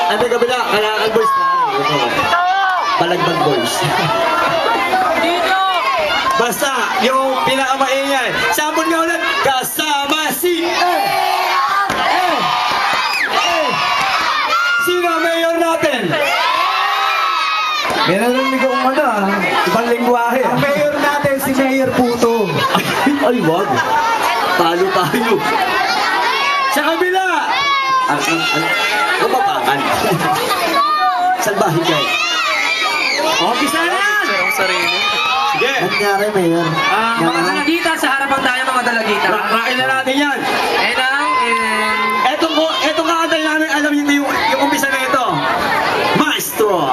Ate kabila, Kalakal Boys na. Ito. Balagbag Boys. Basta, yung pinakamaingay. Sabon nga ulit, kasama si Sino ang mayor natin? May narinig akong ibang lingwahe. Ang mayor natin, si Mayor Puto. Ay, wag. Talo tayo. Sa kabila. Lumapakan. Salbahin kayo. Umpisa na yan! Sige. Nangyari, Mayor. Mga dalagita, sa harapan tayo mga dalagita. Rakin na natin yan. And Etong kakantay namin, alam niyo yung umpisa na ito. Maestro.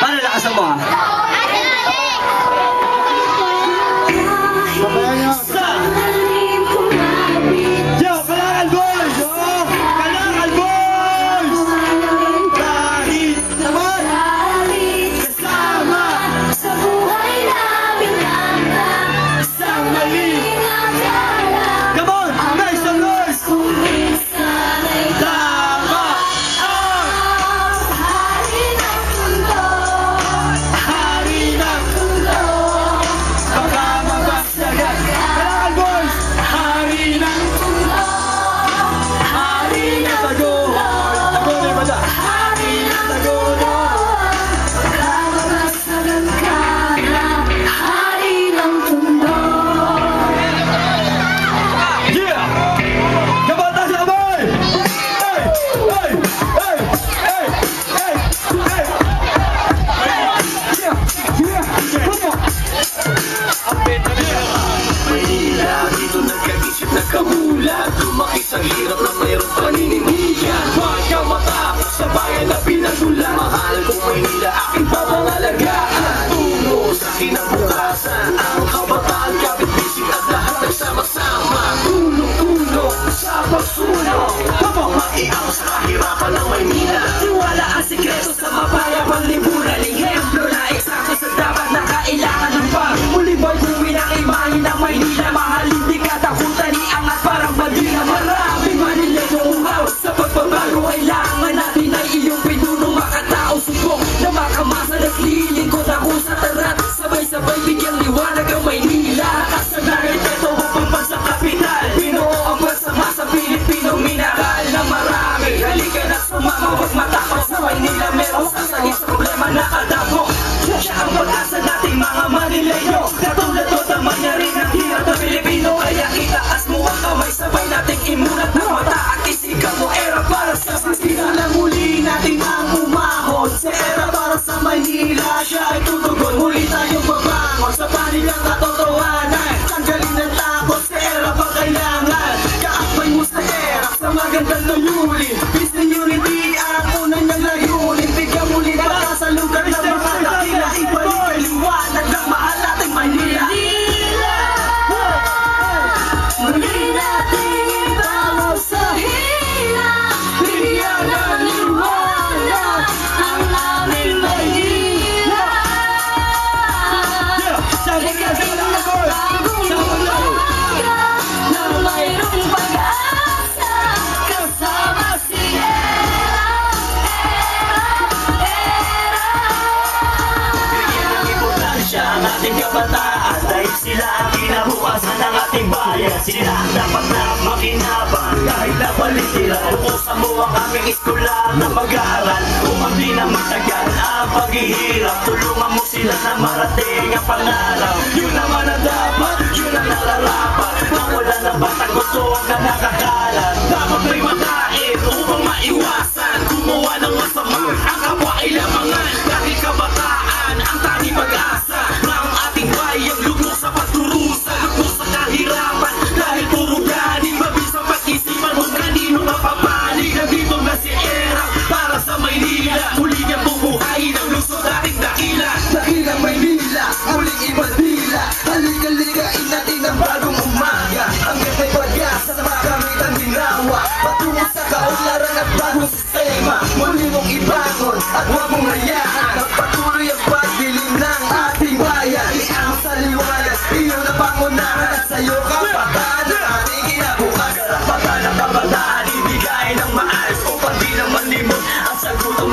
Para lakasan mo. Sa Yo, Kalakal Boys! Yo! Kalakal Boys! Kahit naman kasama Sa buhay namin ang isang mali. Come on! Make some noise! sana'y Tama ang hari ng mundo. hari ng mundo. Baka mabagsagan. Kalakal Boys! Hari ng hari ng taguhoy. Taguhoy ba na? Hari ng taguhoy. Pagkakasalan ka na hari ng mundo. Yeah! Kabata sa kamay! Hey! Hey! Hey! Hey! Hey! Hey! Yeah! Yeah! Come on! Manila, dito nagkag-isip na kamulat. Lumaki sa hirap na mayroong panininigan. Huwag ka matakot sa bayan na pinagula. Mahal kong Maynila, aking papangalagaan. Tungo sa kinabukasan, ang kabataan, kapit-bisig at lahat nagsama-sama. Tulong-tulong sa pagsulong, maiang sa kahirapan ng Maynila. Tiwala ang sikreto sa mapayapang libunan. Ehemplo na eksakto sa dapat na kailangan ng pag. Muli ba'y buwi ng imahe ng Maynila? Mahalin di katakutan, iangat parang bandila. Maraming Manileño uhaw sa pagbabago. Kailangan natin ay iyong pinuno, makatao subok na makamasa. Naglilingkod ako sa tarat, sabay-sabay bigyang liwanag ang Maynila. Kasagaran ito upang sa kapital. Binuo ang bansa sa Pilipino, minaral na marami. Halika na sumama, huwag matakot sa Maynila. Merong sasagin sa problema na kadamo. Siya ang pag-asa nating mga Manileño. Katulad ko, tama niya rin ang hirap ng Pilipino. Kaya itaas mo ang kamay, sabay nating imulat ng mata at isigaw mo era para sa Pilipinas. Na muli nating ang umahon sa era para sa Maynila. Siya ay tutugon, muli tayong babangon sa panigang katotohanan. Tanggalin ang takot sa era pa kailangan. Kaakbay mo sa era sa magandang layunin. Peace and unity ang una niyang layunin. Bigyan muli para sa lugar ng mga dakila. Ibalik ang liwanag ng mahal nating Maynila. Muli nating ibabaw sa hirap. Bigyan ng liwanag ang aming Maynila. Ligating ng bagong umaga na mayroong pag-asa. Kasama si Bigyan ng importansya ang ating kabataan dahil sila ang kinabukasan ng ating bayan. Sila ang dapat na makinabang kahit na palitira. Tukusan mo ang aming eskwela na mag-aaral. Kung di na matagal ang paghihirap, tulungan mo sila na marating ang pangarap. Yun naman ang dapat, yun ang nararapat. Mawala ng batang gusto na nakakalat. Dapat may makain upang maiwasan gumawa ng masama ang kapwa ay lamangan. Dahil kabataan ang tanging pag-asa ng ating bayang lubos sa pagdurusa, lubos sa kahirapan. Dahil puro galing, mabis ang pag-isipan kung kanino mapapanig. Nandito na si Era para sa Maynila. Muli niyang bubuhayin ang lungsod ating dakila. Dakila Maynila, muling ibadila. Halika-likain natin ang bagong umaga. Hanggang may pag-asa sa makamit ang ginawa. Patungo sa kaunlaran at bagong sistema. Muli mong ibangon at huwag mong hayaan. Pagpatuloy ang pagdilim ng ating bayan. Iang sa liwanag, iyon ang pangunahan. At sa'yo kabataan ang ating kinabukasan. Kabataan ng kabataan, ibigay ng maayos upang di naman limot ang sagot ang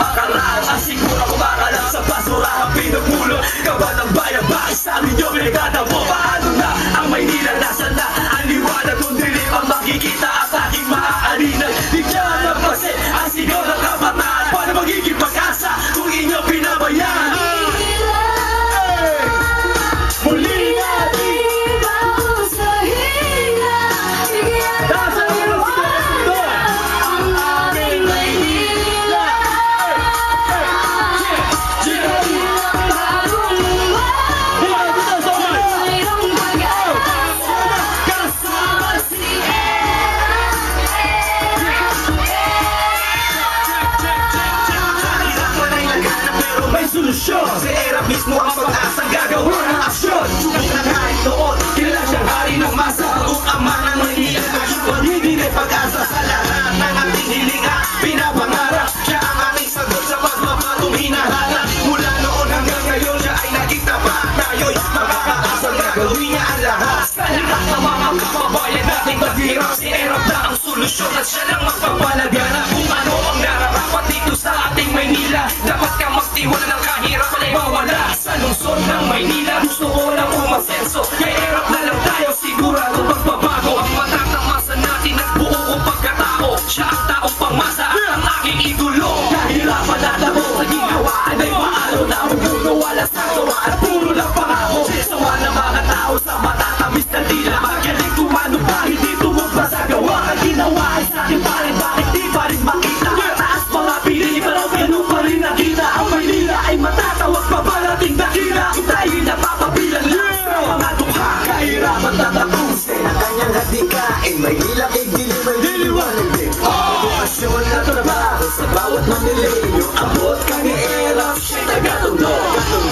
may pag-asa sa lahat ng ating hilinga. Pinapangarap, siya ang ating sagot sa pagmamagong hinahanap. Mula noon hanggang ngayon, siya ay nakita pa. Tayo'y makakaasa na gawin niya ang lahat. Sa lahat ng mga kababayan nating naghirap, si Erap na ang solusyon at siya lang magpapalaganap. Kung ano ang nararapat dito sa ating Maynila, dapat ka magtiwala ng kahirapan ay mawala. Sa lungsod ng Maynila, gusto ko lang umasenso. Kay Erap na lang tayo, sigurado magbabago. Ang matatamasa natin at buo kong pagkatao. Siya ang taong pangmasa at ang aking idolo. Kahirapan at ako, naging hawaan ay maalo na umuno. Wala sa gawa at puro lang pangako. Sawa ng mga tao sa matatamis na tila. Magaling tumano pa, hindi tumugpa sa gawa. Ang ginawa ay sa akin pa rin, bakit di pa rin makita? Taas mga pili, pero ganun pa rin nakita. Ang Maynila ay matatawag pa parating dakila. Kung tayo'y napapabilang lang sa mga dukha. Kahirapan tatapusin ang kanyang hadikain. Maynila kay dilim, may diliwanag din. Edukasyon at trabaho sa bawat Manileño. Abot kami Erap, siya'y taga-tundo.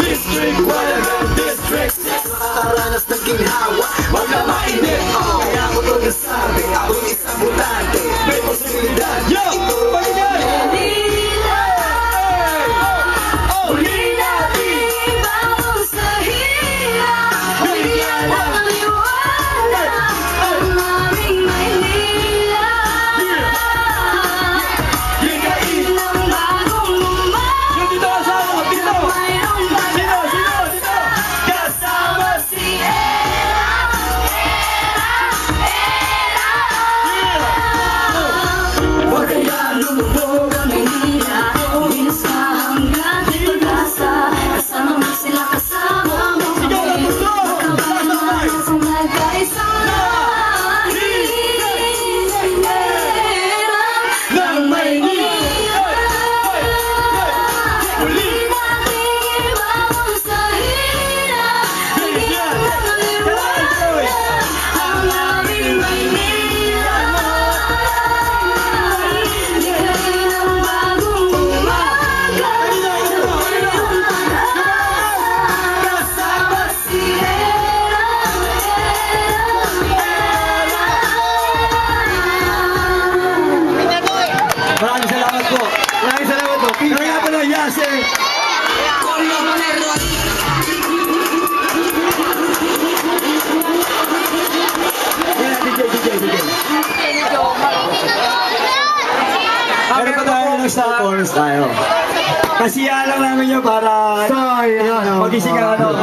District 1 hanggang District 6. Makakaranas ng ginhawa, wag na mainit. Kaya ko to nasabi, ako'y isang butante. May posibilidad, ito Maynila. Uli natin bangon sa hirap. Bigyan ng liwanag ang aming Maynila. Ligayin ng bagong umaga. Dito kasama ko, dito. Mayroong pag-asa. Kasama si Erap. Huwag kaya lumubog ang Maynila. Uminos ka hanggang di pag-asa. Kasama mo sila, kasama mo kami. Magkabayan sa nagkaisang lahi. Erap ng Maynila. Uli natin ibangon sa hirap. Bigyan ng liwanag ang aming Maynila. Ligayin ng bagong umaga. Mayroong pag-asa. Kasama si Maraming salamat po. Maraming salamat po. Kaya nga pala, Yase. Yan, DJ. Meron pa tayo ng Star Wars tayo. Kasiya lang namin yun para magising ang ano.